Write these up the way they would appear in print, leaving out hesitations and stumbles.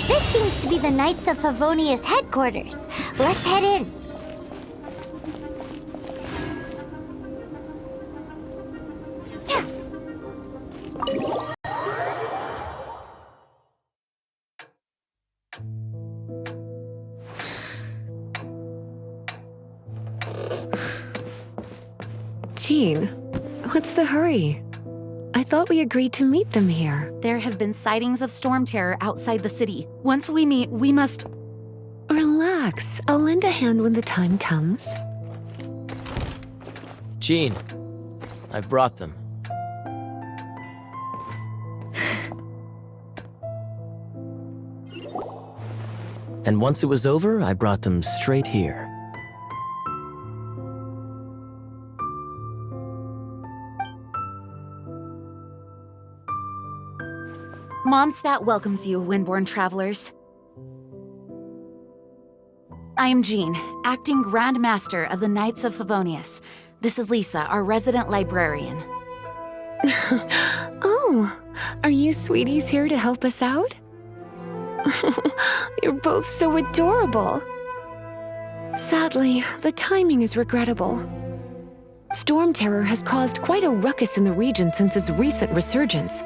This seems to be the Knights of Favonius headquarters. Let's head in. Jean, what's the hurry? I thought we agreed to meet them here. There have been sightings of storm terror outside the city. Once we meet, we must... Relax. I'll lend a hand when the time comes. Jean, I've brought them. And once it was over, I brought them straight here. Mondstadt welcomes you, Windborn travelers. I am Jean, acting Grand Master of the Knights of Favonius. This is Lisa, our resident librarian. Oh, are you sweeties here to help us out? You're both so adorable. Sadly, the timing is regrettable. Storm terror has caused quite a ruckus in the region since its recent resurgence.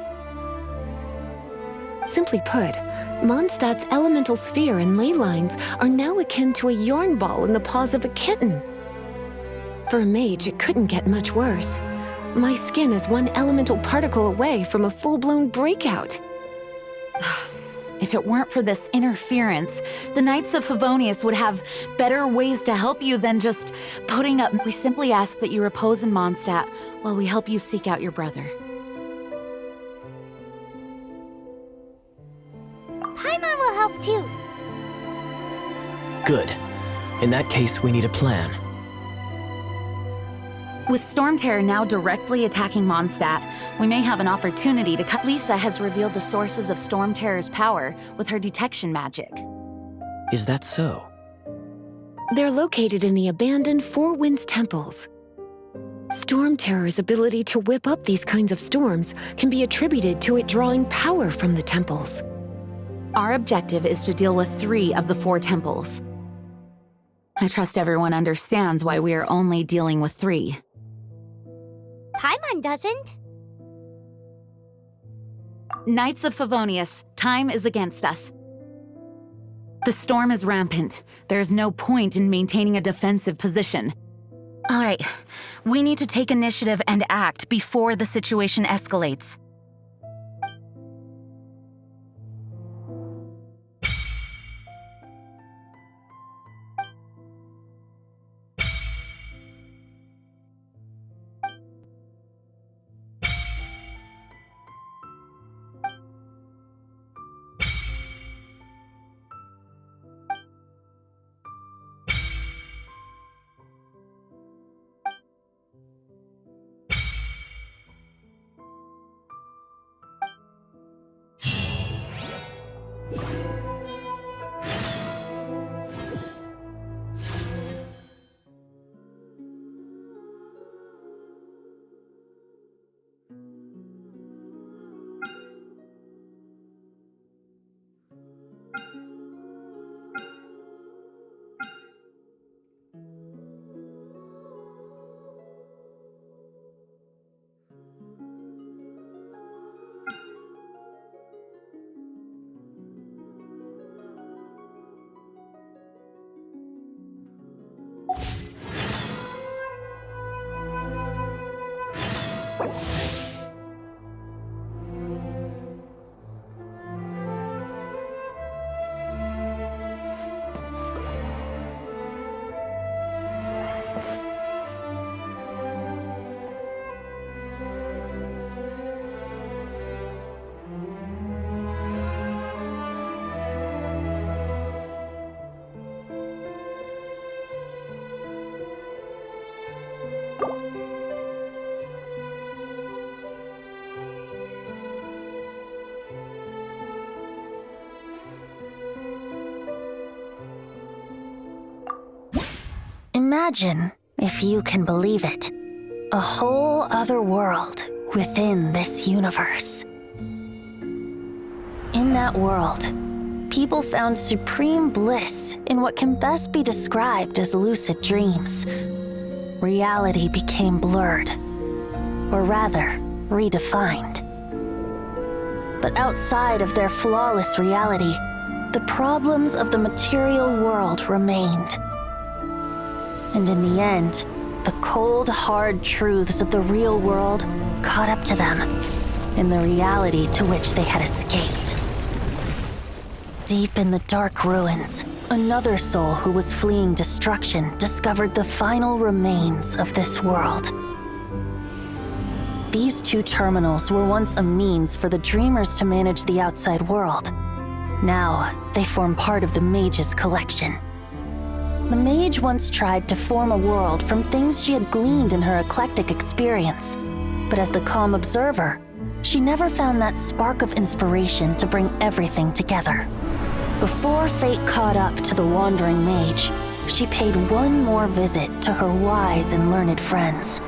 Simply put, Mondstadt's elemental sphere and ley lines are now akin to a yarn ball in the paws of a kitten. For a mage, it couldn't get much worse. My skin is one elemental particle away from a full-blown breakout. If it weren't for this interference, the Knights of Favonius would have better ways to help you than just putting up. We simply ask that you repose in Mondstadt while we help you seek out your brother. Paimon will help too. Good. In that case, we need a plan. With Storm Terror now directly attacking Mondstadt, we may have an opportunity to cut. Lisa has revealed the sources of Storm Terror's power with her detection magic. Is that so? They're located in the abandoned Four Winds temples. Storm Terror's ability to whip up these kinds of storms can be attributed to it drawing power from the temples. Our objective is to deal with 3 of the 4 temples. I trust everyone understands why we are only dealing with 3. Paimon doesn't. Knights of Favonius, time is against us. The storm is rampant. There's no point in maintaining a defensive position. All right, we need to take initiative and act before the situation escalates. Imagine, if you can believe it, a whole other world within this universe. In that world, people found supreme bliss in what can best be described as lucid dreams. Reality became blurred, or rather, redefined. But outside of their flawless reality, the problems of the material world remained. And in the end, the cold, hard truths of the real world caught up to them in the reality to which they had escaped. Deep in the dark ruins, another soul who was fleeing destruction discovered the final remains of this world. These two terminals were once a means for the dreamers to manage the outside world. Now, they form part of the mage's collection. The mage once tried to form a world from things she had gleaned in her eclectic experience, but as the calm observer, she never found that spark of inspiration to bring everything together. Before fate caught up to the wandering mage, she paid one more visit to her wise and learned friends.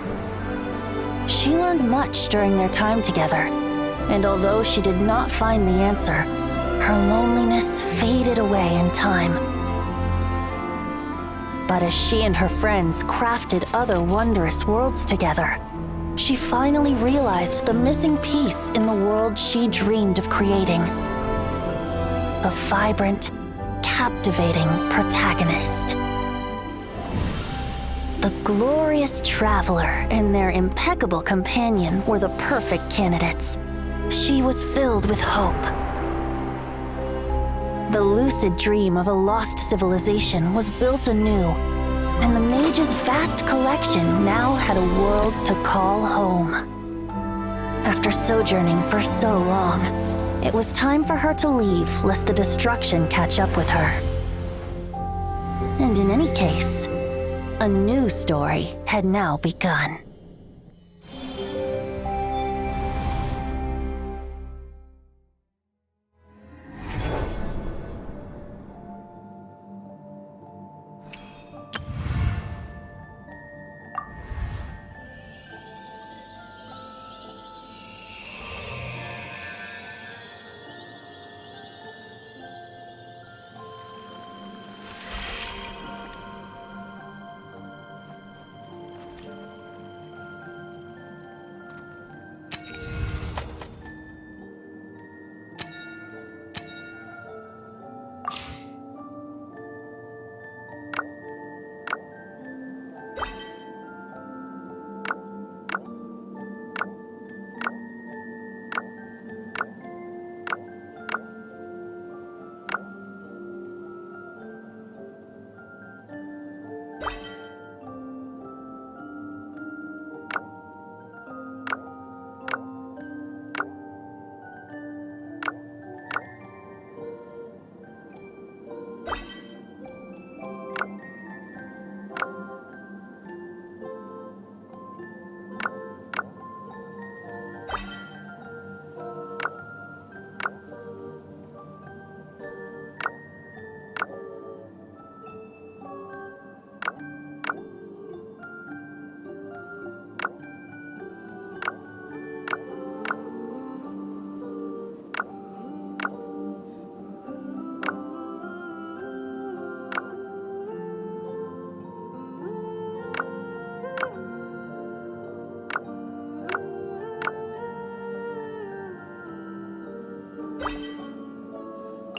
She learned much during their time together, and although she did not find the answer, her loneliness faded away in time. But as she and her friends crafted other wondrous worlds together, she finally realized the missing piece in the world she dreamed of creating. A vibrant, captivating protagonist. The glorious traveler and their impeccable companion were the perfect candidates. She was filled with hope. The lucid dream of a lost civilization was built anew, and the mage's vast collection now had a world to call home. After sojourning for so long, it was time for her to leave lest the destruction catch up with her. And in any case, a new story had now begun.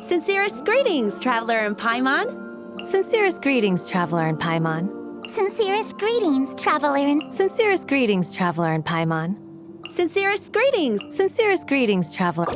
Sincerest greetings, traveler in Paimon. Sincerest greetings, traveler in Paimon. Sincerest greetings, traveler in... Sincerest greetings, traveler in Paimon. Sincerest greetings, traveler.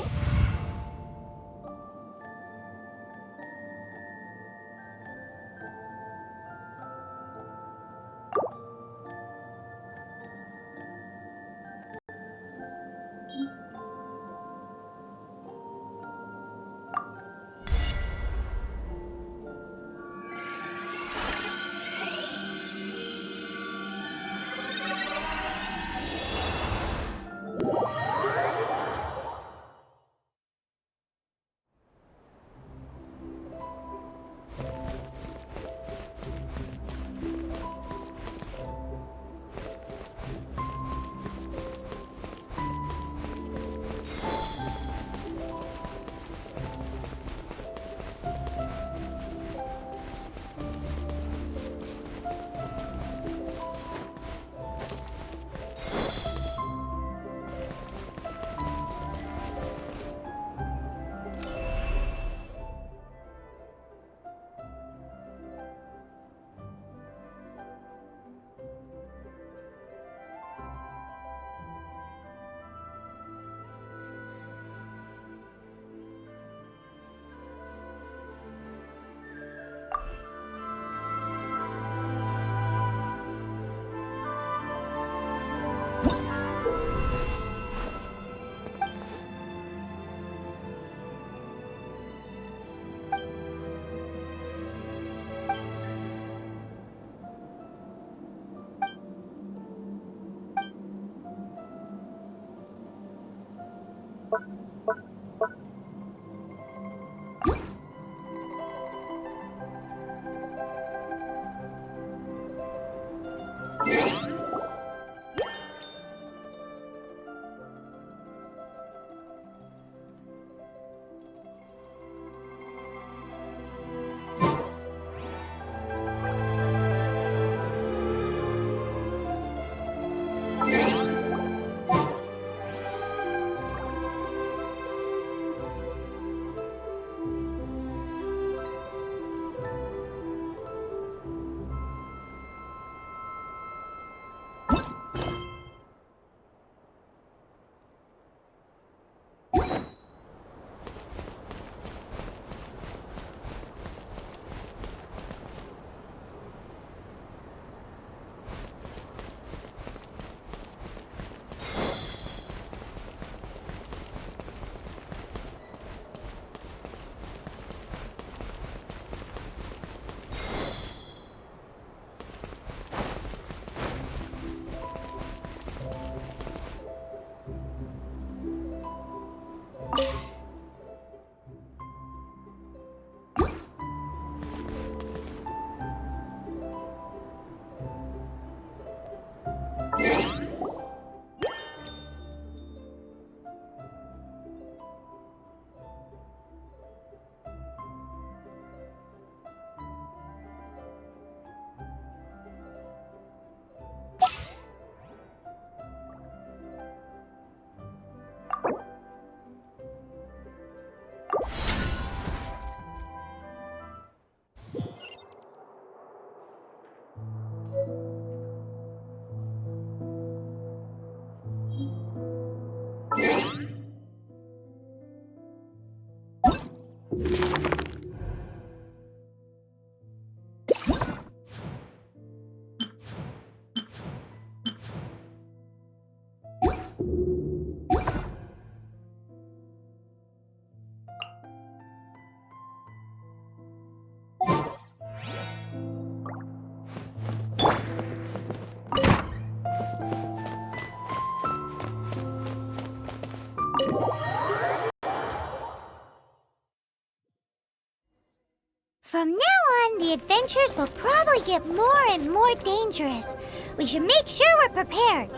now on, the adventures will probably get more and more dangerous. We should make sure we're prepared.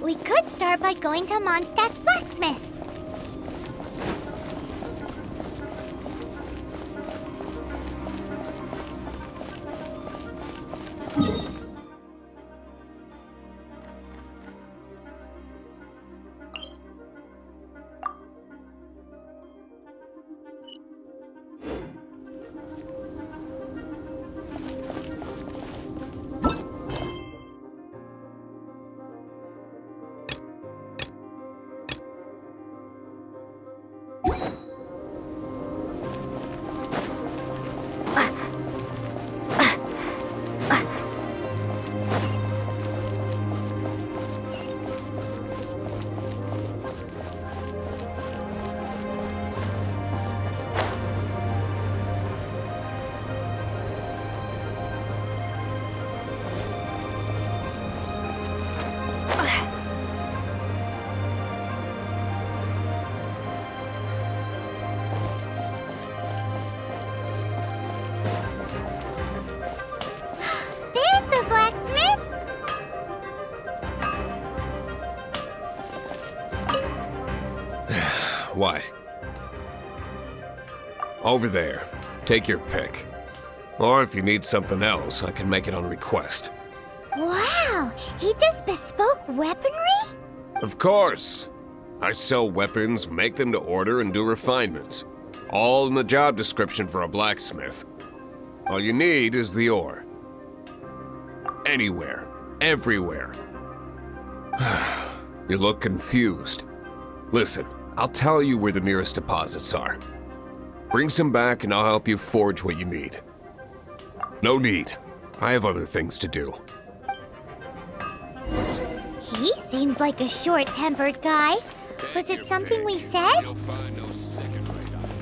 We could start by going to Mondstadt's blacksmith. What? Over there. Take your pick. Or if you need something else, I can make it on request. Wow, he does bespoke weaponry? Of course. I sell weapons, make them to order, and do refinements. All in the job description for a blacksmith. All you need is the ore. Anywhere. Everywhere. You look confused. Listen, I'll tell you where the nearest deposits are. Bring some back and I'll help you forge what you need. No need. I have other things to do. He seems like a short-tempered guy. Was it something we said? You'll find no second-rate items.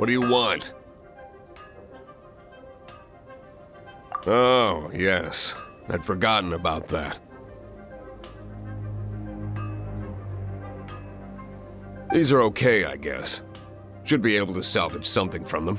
What do you want? Oh, yes. I'd forgotten about that. These are okay, I guess. Should be able to salvage something from them.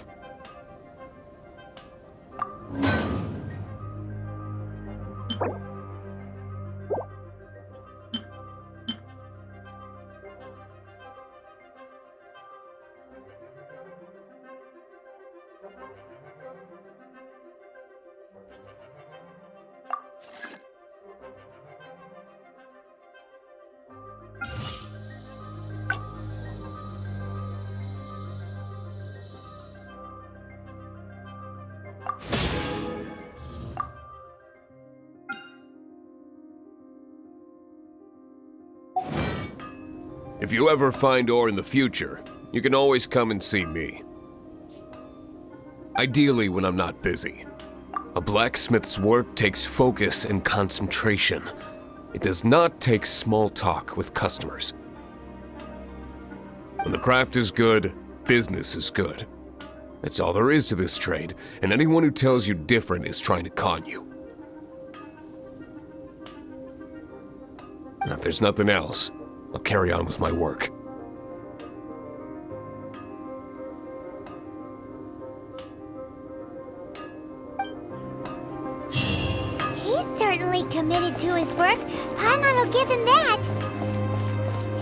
If you ever find ore in the future, you can always come and see me. Ideally when I'm not busy. A blacksmith's work takes focus and concentration. It does not take small talk with customers. When the craft is good, business is good. That's all there is to this trade, and anyone who tells you different is trying to con you. Now, if there's nothing else, I'll carry on with my work. He's certainly committed to his work. Paimon will give him that.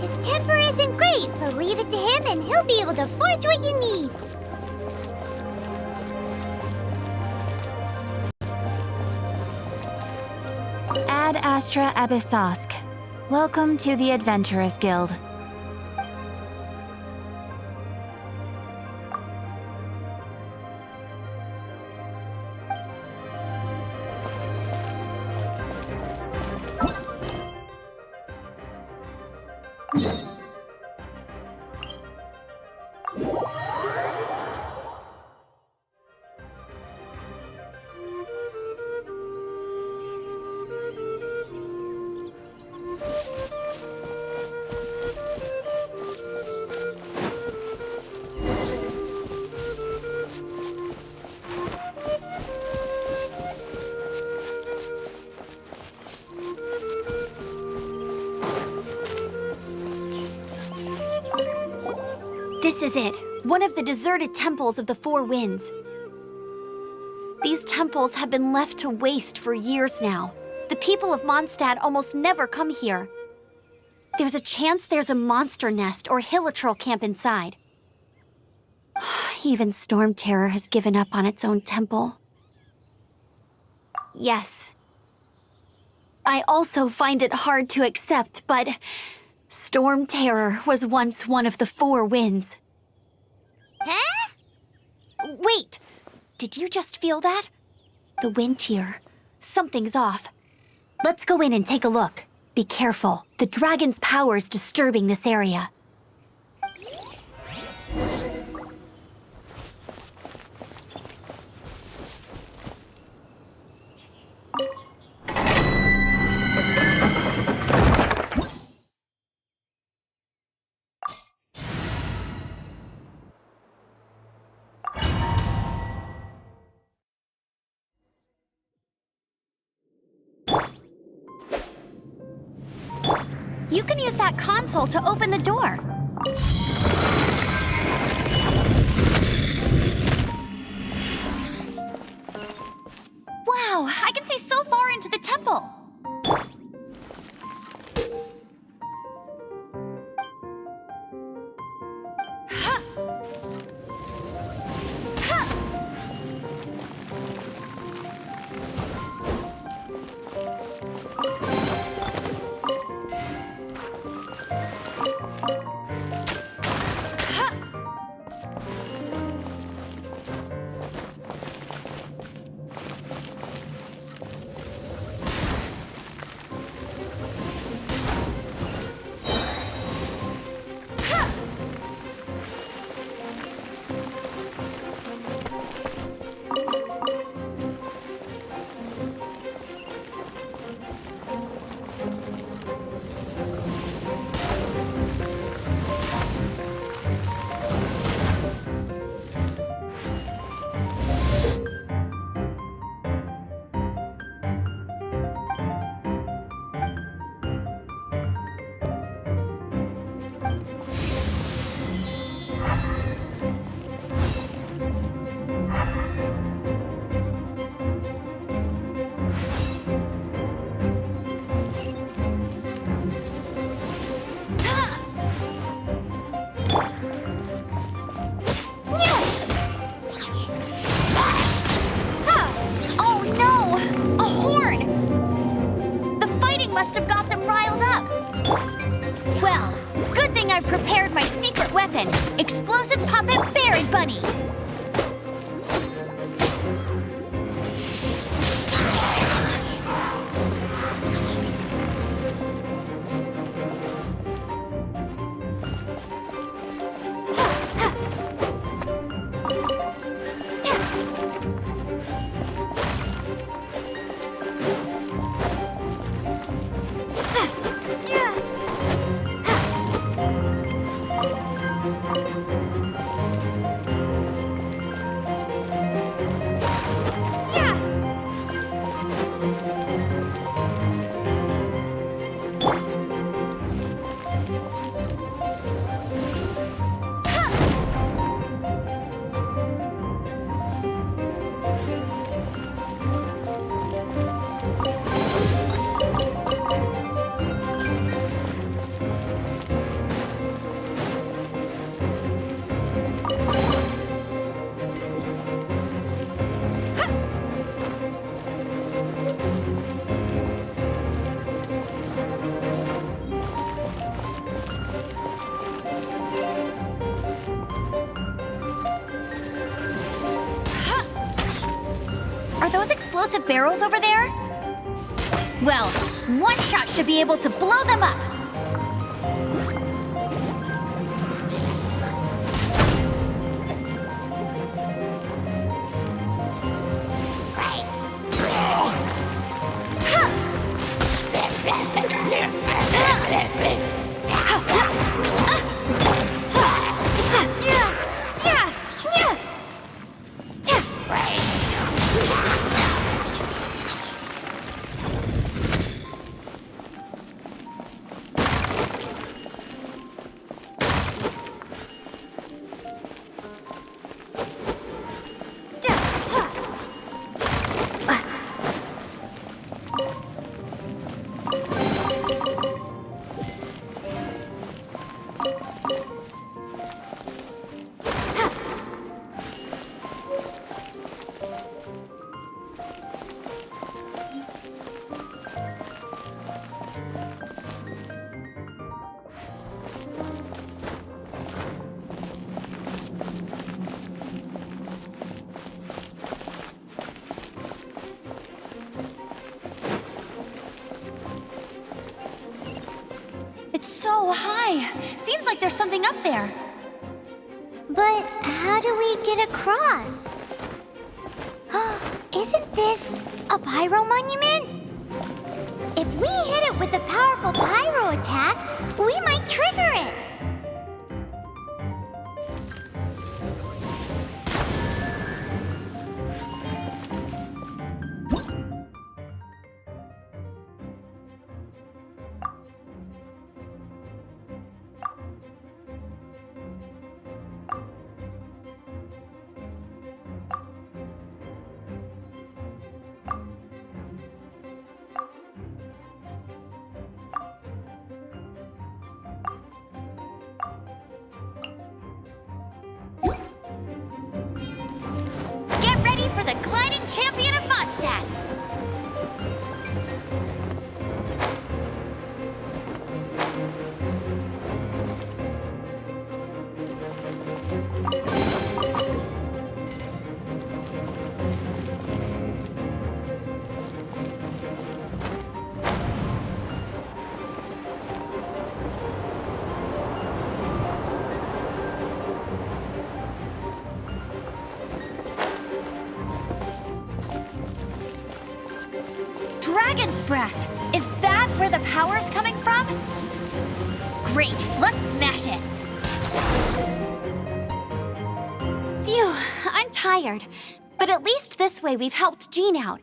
His temper isn't great, but leave it to him and he'll be able to forge what you need. Ad Astra Abyssosk. Welcome to the Adventurers Guild. This is it, one of the deserted temples of the Four Winds. These temples have been left to waste for years now. The people of Mondstadt almost never come here. There's a chance there's a monster nest or hilitrol camp inside. Even Storm Terror has given up on its own temple. Yes. I also find it hard to accept, but Storm Terror was once one of the Four Winds. Huh? Wait! Did you just feel that? The wind here. Something's off. Let's go in and take a look. Be careful. The dragon's power is disturbing this area. You can use that console to open the door. Wow, I can see so far into the temple. Explosive puppet Berry Bunny! Are those explosive barrels over there? Well, one shot should be able to blow them up. It's so high. Seems like there's something up there. But how do we get across? Isn't this a pyro monument? If we hit it with a powerful pyro attack, we might trigger it. For the gliding champion of Mondstadt! Dragon's breath! Is that where the power's coming from? Great, let's smash it! Phew, I'm tired. But at least this way we've helped Jean out.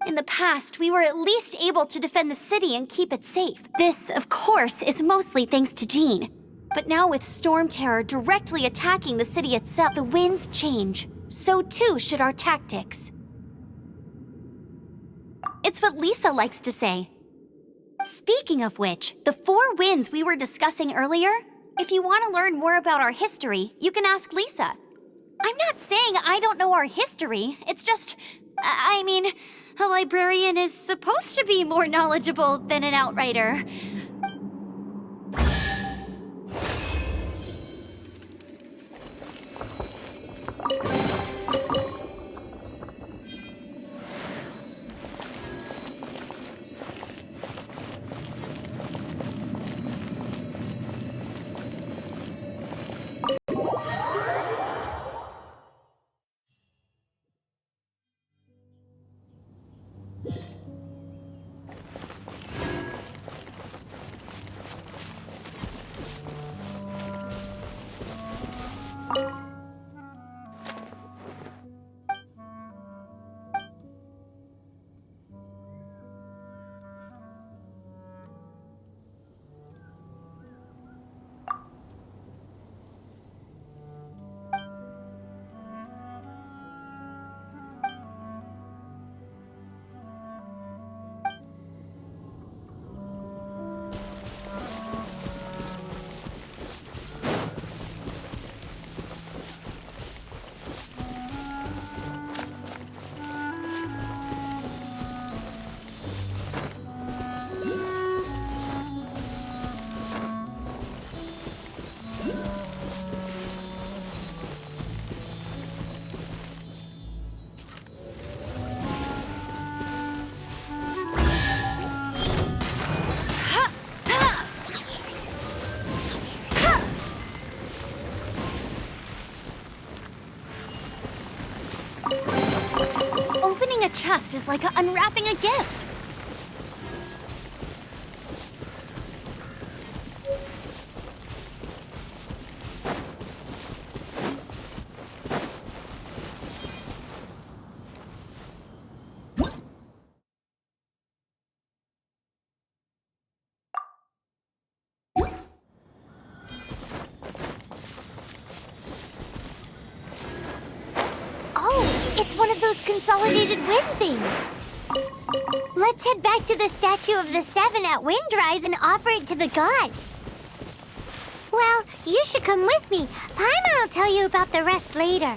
In the past, we were at least able to defend the city and keep it safe. This, of course, is mostly thanks to Jean. But now with Storm Terror directly attacking the city itself, the winds change. So too should our tactics. It's what Lisa likes to say. Speaking of which, the 4 winds we were discussing earlier, if you want to learn more about our history, you can ask Lisa. I'm not saying I don't know our history, it's just, I mean, a librarian is supposed to be more knowledgeable than an outrider. a chest is like unwrapping a gift. It's one of those consolidated wind things. Let's head back to the statue of the Seven at Windrise and offer it to the gods. Well, you should come with me. Paimon will tell you about the rest later.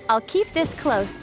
I'll keep this close.